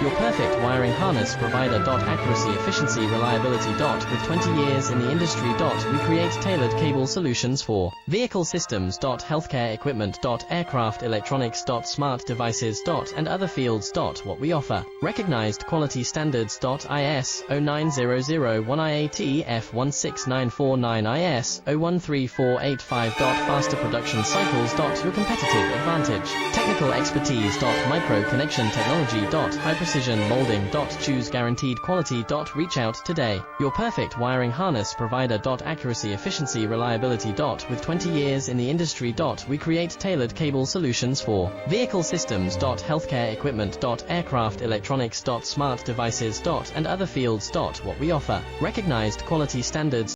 your perfect wiring harness provider. Accuracy, efficiency, reliability. With 20 years in the industry. We create tailored cable solutions for vehicle systems. Healthcare equipment. Aircraft electronics. Smart devices. And other fields. What we offer. Recognized quality standards. IS 09001 IATF 16949 IS 013485. Faster production cycles. Your competitive advantage. Technical expertise. Micro connection technology. High precision molding. Choose guaranteed quality. Reach out today. Your perfect wiring harness provider. Accuracy, efficiency, reliability. With 20 years in the industry. We create tailored cable solutions for vehicle systems. Healthcare equipment. Aircraft electronics. Smart devices. And other fields. What we offer. Recognized quality standards.